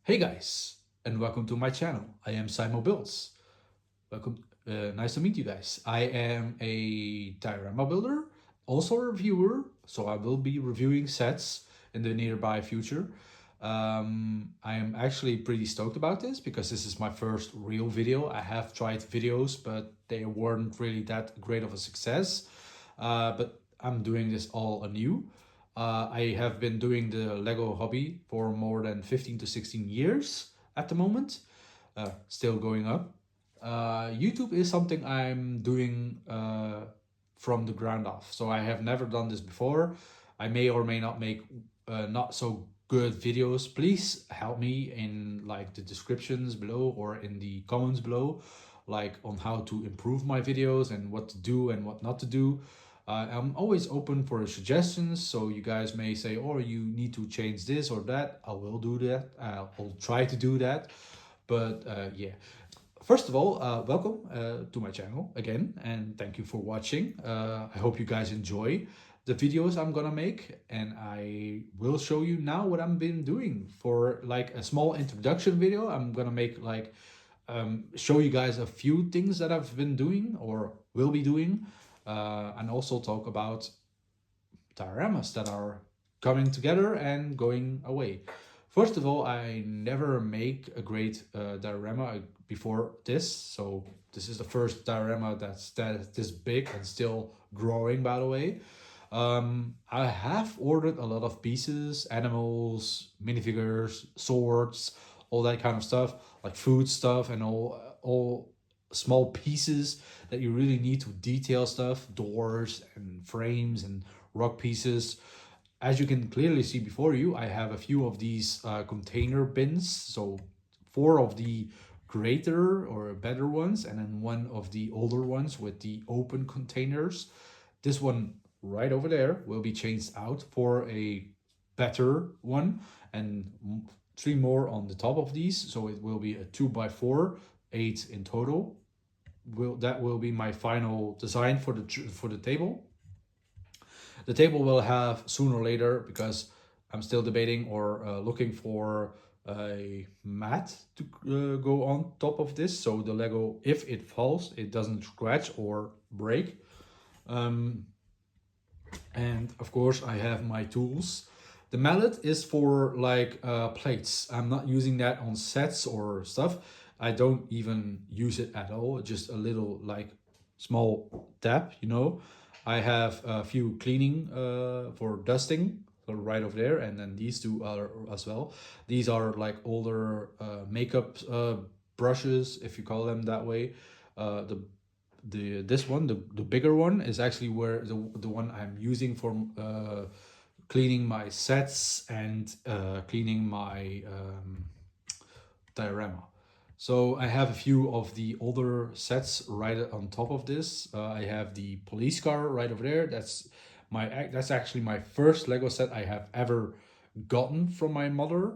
Hey guys, and welcome to my channel. I am Symo-builds. Welcome, nice to meet you guys. I am a diorama builder, also a reviewer, so I will be reviewing sets in the nearby future. I am actually pretty stoked about this because this is my first real video. I have tried videos, but they weren't really that great of a success. But I'm doing this all anew. I have been doing the Lego hobby for more than 15 to 16 years at the moment, still going up. YouTube is something I'm doing from the ground off. So I have never done this before. I may or may not make not so good videos. Please help me in like the descriptions below or in the comments below, like on how to improve my videos and what to do and what not to do. I'm always open for suggestions, so you guys may say, "Oh, you need to change this or that." I will do that. I'll try to do that. But yeah, first of all, welcome to my channel again, and thank you for watching. I hope you guys enjoy the videos I'm gonna make, and I will show you now what I've been doing. For like a small introduction video, I'm gonna make like show you guys a few things that I've been doing or will be doing, and also talk about dioramas that are coming together and going away. First of all, I never make a great diorama before this, so this is the first diorama that's this big and still growing, by the way. I have ordered a lot of pieces, animals, minifigures, swords, all that kind of stuff, like food stuff and all small pieces that you really need to detail stuff, doors and frames and rock pieces. As you can clearly see before you, I have a few of these container bins. So 4 of the greater or better ones, and then 1 of the older ones with the open containers. This one right over there will be changed out for a better one, and 3 more on the top of these. So it will be a 2x4, 8 in total. That will be my final design for the table. The table will have sooner or later, because I'm still debating or looking for a mat to go on top of this, so the Lego, if it falls, it doesn't scratch or break. Um, and of course I have my tools. The mallet is for like plates. I'm not using that on sets or stuff. I don't even use it at all. Just a little like small dab, you know. I have a few cleaning for dusting, so right over there, and then these 2 are as well. These are like older makeup brushes, if you call them that way. This one, the bigger one, is actually where the one I'm using for cleaning my sets and cleaning my diorama. So I have a few of the older sets right on top of this. I have the police car right over there. That's actually my first Lego set I have ever gotten from my mother,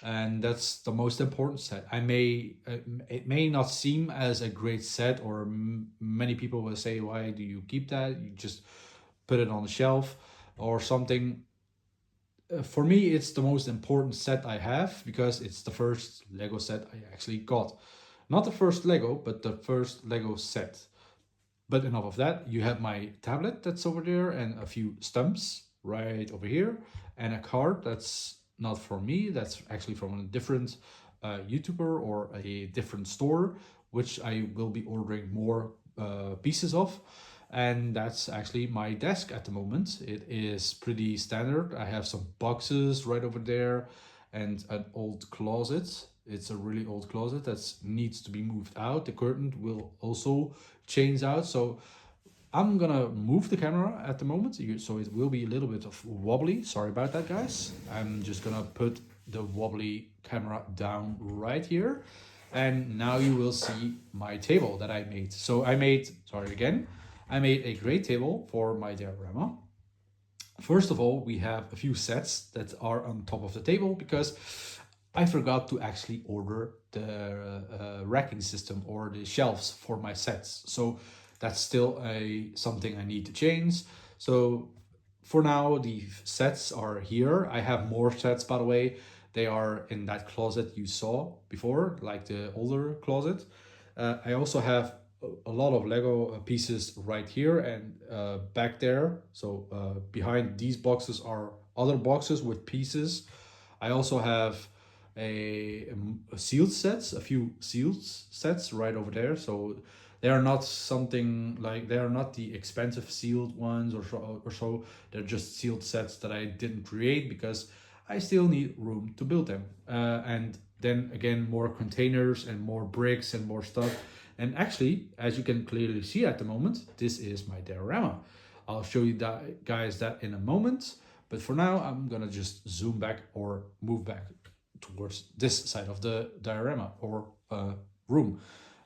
and that's the most important set. It may not seem as a great set, or many people will say, "Why do you keep that? You just put it on the shelf or something." For me, it's the most important set I have because it's the first Lego set I actually got. Not the first Lego, but the first Lego set. But enough of that. You have my tablet that's over there, and a few stumps right over here, and a card that's not from me. That's actually from a different YouTuber or a different store, which I will be ordering more pieces of. And that's actually my desk at the moment. It is pretty standard. I have some boxes right over there and an old closet. It's a really old closet that needs to be moved out. The curtain will also change out. So I'm gonna move the camera at the moment, so it will be a little bit of wobbly. Sorry about that, guys. I'm just gonna put the wobbly camera down right here. And now you will see my table that I made. So I made a great table for my diorama. First of all, we have a few sets that are on top of the table because I forgot to actually order the racking system or the shelves for my sets. So that's still something I need to change. So for now, the sets are here. I have more sets, by the way. They are in that closet you saw before, like the older closet. I also have a lot of Lego pieces right here and back there. So behind these boxes are other boxes with pieces. I also have a sealed sets, a few sealed sets right over there. So they are not something like, they are not the expensive sealed ones or so. They're just sealed sets that I didn't create because I still need room to build them. And then again, more containers and more bricks and more stuff. And actually, as you can clearly see at the moment, this is my diorama. I'll show you that, guys, that in a moment. But for now, I'm gonna just zoom back or move back towards this side of the diorama or room.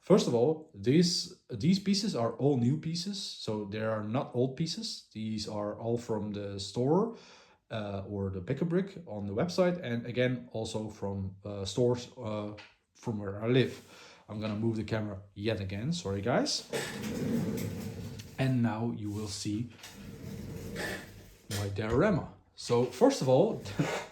First of all, these pieces are all new pieces, so they are not old pieces. These are all from the store or the pick-a-brick on the website, and again also from stores from where I live. I'm gonna move the camera yet again, sorry guys. And now you will see my diorama. So first of all,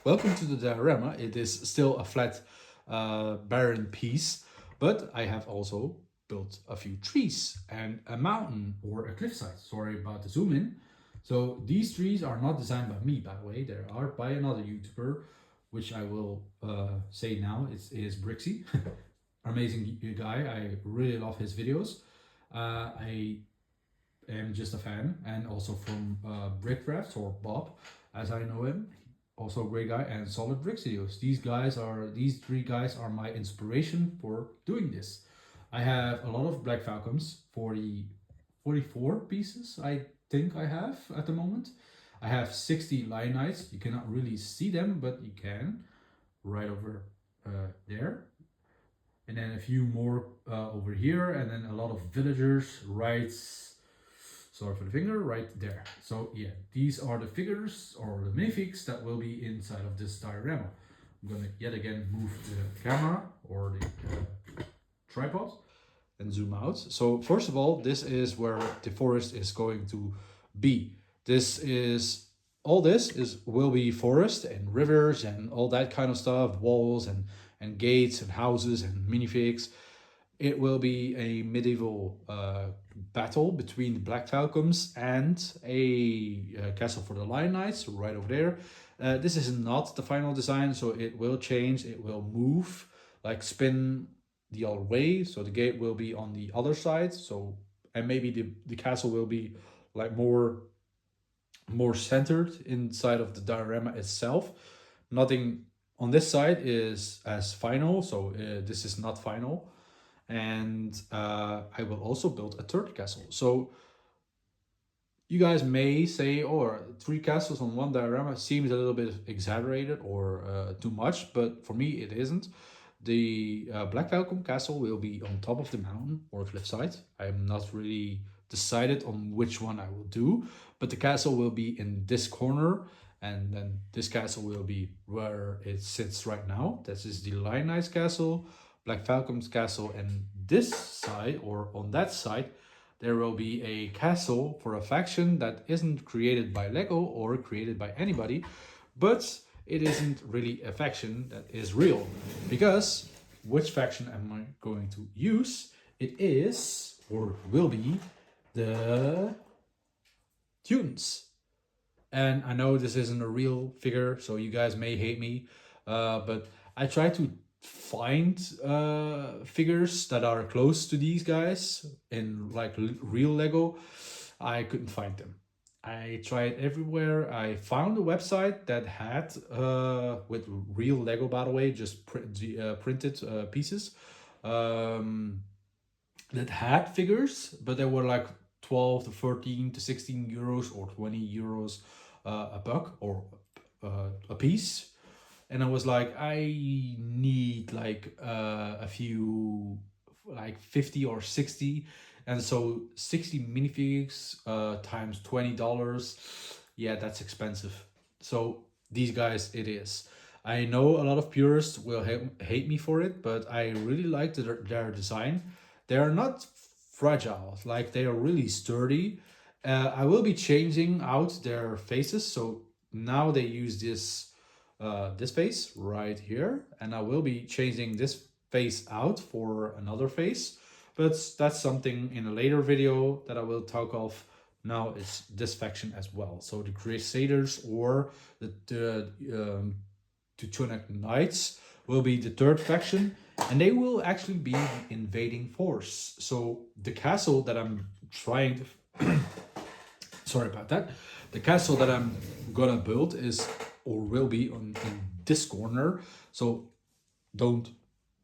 welcome to the diorama. It is still a flat barren piece, but I have also built a few trees and a mountain or a cliffside. Sorry about the zoom in. So these trees are not designed by me, by the way. They are by another YouTuber, which I will say now. It is Brixie. Amazing guy. I really love his videos. I am just a fan, and also from Brickcrafts, or Bob as I know him, also a great guy, and Solid Bricks videos. These three guys are my inspiration for doing this. I have a lot of Black Falcons, 44 pieces I think I have at the moment. I have 60 Lion Knights. You cannot really see them, but you can right over there. And then a few more over here, and then a lot of villagers right, sorry for the finger, right there. So yeah, these are the figures or the minifigs that will be inside of this diorama. I'm gonna yet again move the camera or the tripod and zoom out. So first of all, this is where the forest is going to be. All this will be forest and rivers and all that kind of stuff, walls and gates and houses and minifigs. It will be a medieval battle between the Black Falcons and a castle for the Lion Knights right over there. This is not the final design, so it will change. It will move, like spin the other way. So the gate will be on the other side. So, and maybe the castle will be like more centered inside of the diorama itself. Nothing on this side is as final, so this is not final. And I will also build a third castle. So you guys may say, oh, 3 castles on one diorama seems a little bit exaggerated or too much, but for me it isn't. The Black Falcon castle will be on top of the mountain or cliffside. I'm not really decided on which one I will do, but the castle will be in this corner, and then this castle will be where it sits right now. This is the Lion Knight's castle, Black Falcon's castle, and this side or on that side there will be a castle for a faction that isn't created by Lego or created by anybody, but it isn't really a faction that is real. Because which faction am I going to use? It is, or will be, the Teutons. And I know this isn't a real figure, so you guys may hate me, but I try to find figures that are close to these guys in like real Lego. I couldn't find them. I tried everywhere. I found a website that had with real Lego, by the way, just printed pieces that had figures, but they were like 12 to 13 to 16 euros or 20 euros a buck or a piece. And I was like, I need like a few, like 50 or 60. And so 60 minifigs times $20. Yeah, that's expensive. So these guys, it is. I know a lot of purists will hate me for it, but I really like their design. They are not fragile, like they are really sturdy. I will be changing out their faces. So now they use this this face right here, and I will be changing this face out for another face, but that's something in a later video that I will talk of. Now it's this faction as well. So the Crusaders or the Teutonic Knights will be the third faction, and they will actually be the invading force. So the castle that I'm trying to sorry about that. The castle that I'm gonna build is or will be on in this corner. So don't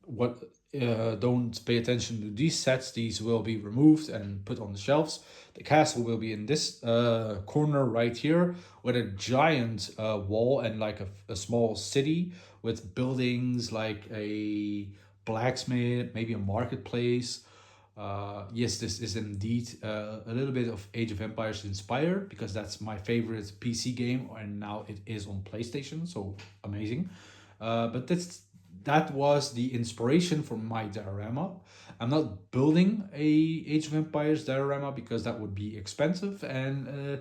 what don't pay attention to these sets. These will be removed and put on the shelves. The castle will be in this corner right here with a giant wall and like a small city with buildings like a blacksmith, maybe a marketplace. Yes, this is indeed a little bit of Age of Empires inspired because that's my favorite PC game, and now it is on PlayStation, so amazing. But that was the inspiration for my diorama. I'm not building a Age of Empires diorama because that would be expensive and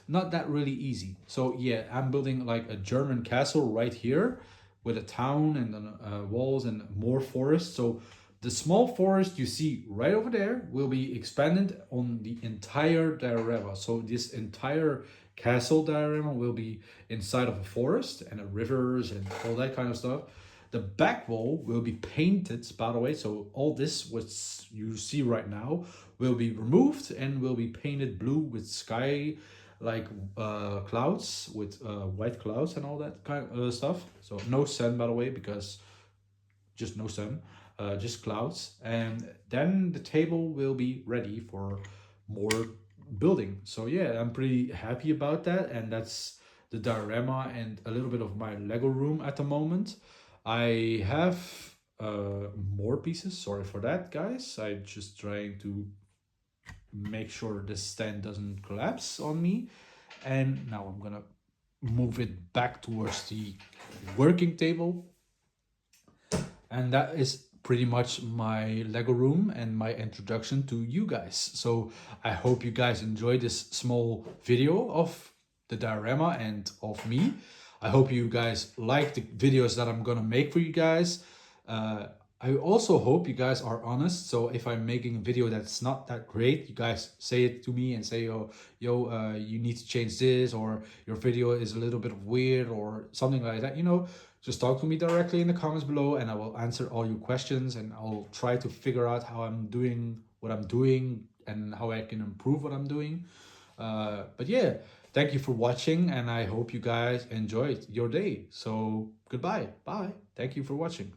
not that really easy. So yeah, I'm building like a German castle right here with a town and walls and more forest. So the small forest you see right over there will be expanded on the entire diorama. So this entire castle diorama will be inside of a forest and rivers and all that kind of stuff. The back wall will be painted, by the way. So all this, what you see right now, will be removed and will be painted blue with sky, like clouds, with white clouds and all that kind of stuff. So no sun, by the way, because just no sun, just clouds. And then the table will be ready for more building. So yeah, I'm pretty happy about that. And that's the diorama and a little bit of my Lego room at the moment. I have more pieces. Sorry for that, guys. I'm just trying to make sure the stand doesn't collapse on me. And now I'm gonna move it back towards the working table. And that is pretty much my Lego room and my introduction to you guys. So I hope you guys enjoyed this small video of the diorama and of me. I hope you guys like the videos that I'm gonna make for you guys. I also hope you guys are honest. So if I'm making a video that's not that great, you guys say it to me and say, oh, you need to change this, or your video is a little bit weird or something like that. Just talk to me directly in the comments below and I will answer all your questions, and I'll try to figure out how I'm doing what I'm doing and how I can improve what I'm doing. But yeah, thank you for watching, and I hope you guys enjoyed your day. So goodbye. Bye. Thank you for watching.